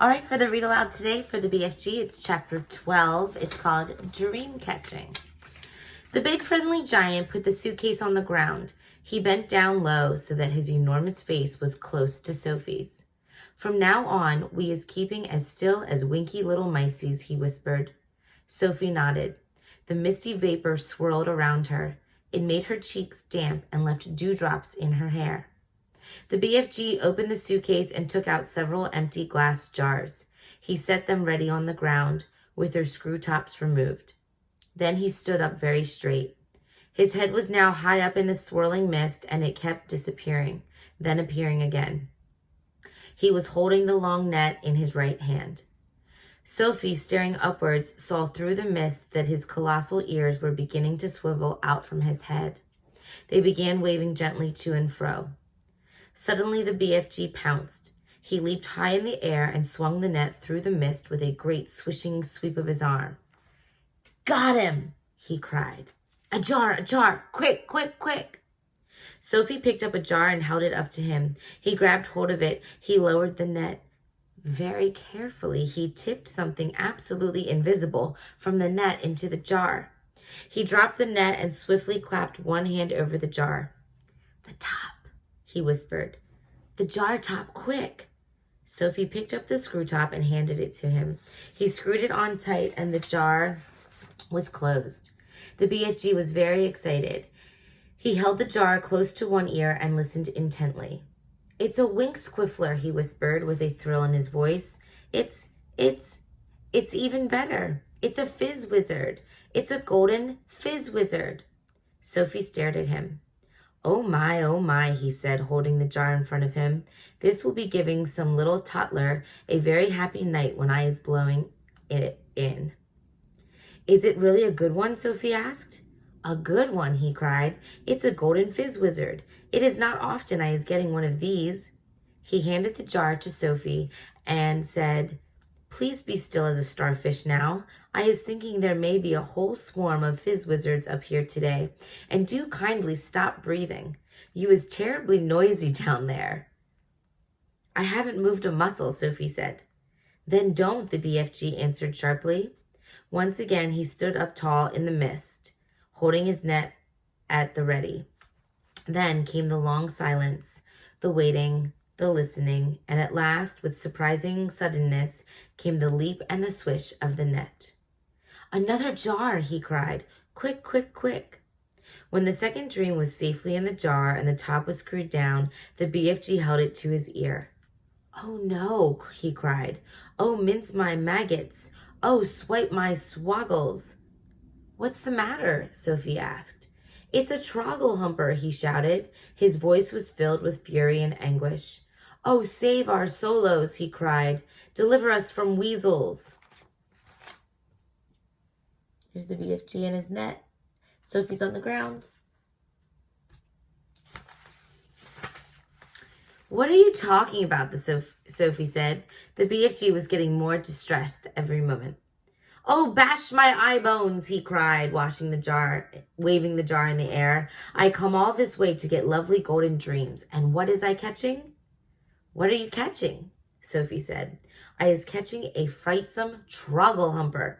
All right, for the read aloud today for the BFG, it's chapter 12. It's called Dream Catching. The big friendly giant put the suitcase on the ground. He bent down low so that his enormous face was close to Sophie's. From now on, we is keeping as still as winky little miceies, he whispered. Sophie nodded. The misty vapor swirled around her. It made her cheeks damp and left dewdrops in her hair. The BFG opened the suitcase and took out several empty glass jars. He set them ready on the ground, with their screw tops removed. Then he stood up very straight. His head was now high up in the swirling mist, and it kept disappearing, then appearing again. He was holding the long net in his right hand. Sophie, staring upwards, saw through the mist that his colossal ears were beginning to swivel out from his head. They began waving gently to and fro. Suddenly the BFG pounced. He leaped high in the air and swung the net through the mist with a great swishing sweep of his arm. "Got him!" he cried. A jar, quick, quick, quick!" Sophie picked up a jar and held it up to him. He grabbed hold of it. He lowered the net. Very carefully, he tipped something absolutely invisible from the net into the jar. He dropped the net and swiftly clapped one hand over the jar. "The top," he whispered. "The jar top, quick." Sophie picked up the screw top and handed it to him. He screwed it on tight and the jar was closed. The BFG was very excited. He held the jar close to one ear and listened intently. "It's a wink squiffler," he whispered with a thrill in his voice. It's even better. It's a fizz wizard. It's a golden fizz wizard." Sophie stared at him. Oh my, he said, holding the jar in front of him. "This will be giving some little toddler a very happy night when I is blowing it in." "Is it really a good one?" Sophie asked. "A good one," he cried. "It's a golden fizz wizard. It is not often I is getting one of these." He handed the jar to Sophie and said, "Please be still as a starfish now. I is thinking there may be a whole swarm of fizz wizards up here today, and do kindly stop breathing. You is terribly noisy down there." "I haven't moved a muscle," Sophie said. "Then don't," the BFG answered sharply. Once again, he stood up tall in the mist, holding his net at the ready. Then came the long silence, the waiting, the listening, and at last, with surprising suddenness, came the leap and the swish of the net. "Another jar," he cried. "Quick, quick, quick." When the second dream was safely in the jar and the top was screwed down, the BFG held it to his ear. "Oh no," he cried. "Oh, mince my maggots. Oh, swipe my swoggles." "What's the matter?" Sophie asked. "It's a troggle-humper," he shouted. His voice was filled with fury and anguish. "Oh, save our solos," he cried. "Deliver us from weasels." Here's the BFG in his net. Sophie's on the ground. "What are you talking about?" Sophie said. The BFG was getting more distressed every moment. "Oh, bash my eye bones," he cried, waving the jar in the air. "I come all this way to get lovely golden dreams, and what is I catching?" "What are you catching?" Sophie said. "I is catching a frightsome troggle-humper,"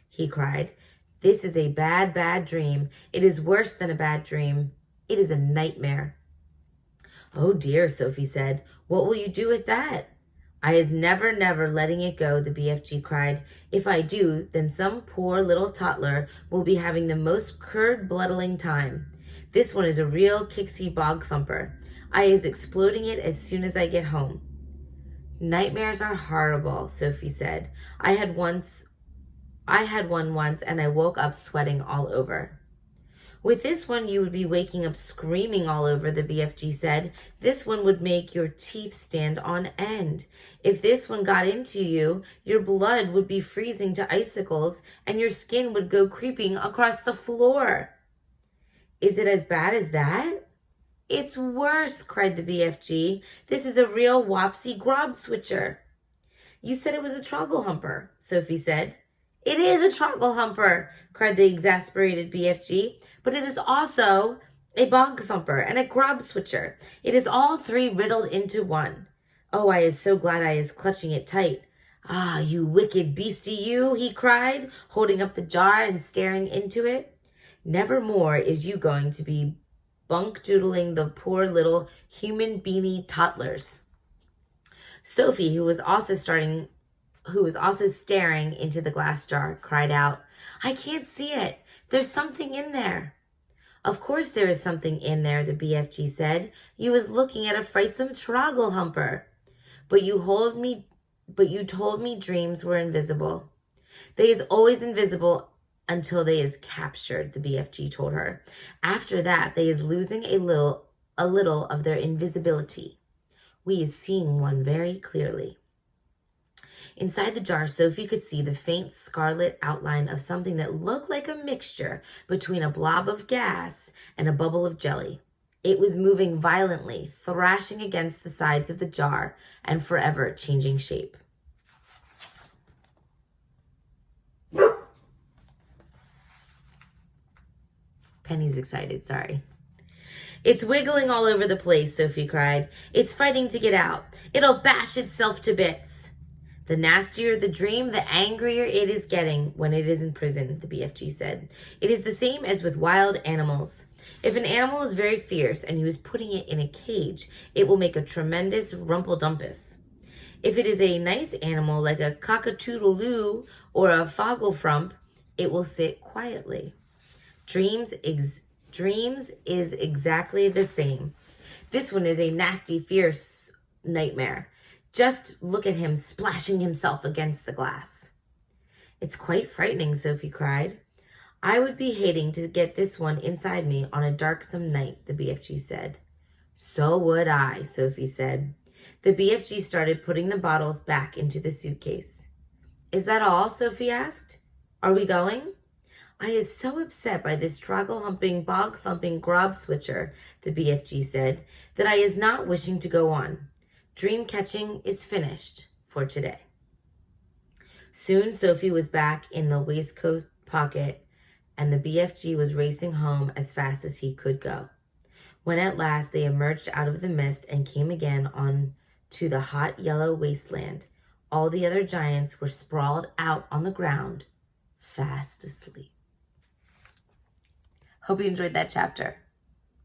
he cried. "This is a bad, bad dream. It is worse than a bad dream. It is a nightmare." "Oh dear," Sophie said. "What will you do with that?" "I is never letting it go," the BFG cried. "If I do, then some poor little toddler will be having the most curd-bloodling time. This one is a real Kixie bog thumper. I is exploding it as soon as I get home." "Nightmares are horrible," Sophie said. I had one once, and I woke up sweating all over." "With this one, you would be waking up screaming all over," the BFG said. "This one would make your teeth stand on end. If this one got into you, your blood would be freezing to icicles, and your skin would go creeping across the floor." "Is it as bad as that?" "It's worse," cried the BFG. "This is a real wopsy grob switcher." "You said it was a troggle-humper," Sophie said. "It is a troggle-humper," cried the exasperated BFG. "But it is also a bog-thumper and a grob-switcher. It is all three riddled into one. Oh, I is so glad I is clutching it tight. Ah, you wicked beastie, you, he cried, holding up the jar and staring into it. Never more is you going to be bunk-doodling the poor little human beanie toddlers. Sophie, who was also staring into the glass jar, cried out, I can't see it. There's something in there. Of course there is something in there, the BFG said. You was looking at a frightsome troggle humper. But you told me dreams were invisible. They is always invisible until they is captured, the BFG told her. After that, they is losing a little of their invisibility. We is seeing one very clearly. Inside the jar, Sophie could see the faint scarlet outline of something that looked like a mixture between a blob of gas and a bubble of jelly. It was moving violently, thrashing against the sides of the jar and forever changing shape. Penny's excited, sorry. It's wiggling all over the place, Sophie cried. It's fighting to get out. It'll bash itself to bits. The nastier the dream, the angrier it is getting when it is in prison, the BFG said. It is the same as with wild animals. If an animal is very fierce and you is putting it in a cage, it will make a tremendous rumpeldumpus. If it is a nice animal like a cockatoodle-loo or a fogglefrump, it will sit quietly. Dreams is exactly the same. This one is a nasty, fierce nightmare. Just look at him splashing himself against the glass. It's quite frightening, Sophie cried. I would be hating to get this one inside me on a darksome night, the BFG said. So would I, Sophie said. The BFG started putting the bottles back into the suitcase. Is that all? Sophie asked. Are we going? I is so upset by this struggle-humping, bog-thumping grub switcher, the BFG said, that I is not wishing to go on. Dream catching is finished for today. Soon Sophie was back in the waistcoat pocket, and the BFG was racing home as fast as he could go. When at last they emerged out of the mist and came again on to the hot yellow wasteland, all the other giants were sprawled out on the ground, fast asleep. Hope you enjoyed that chapter.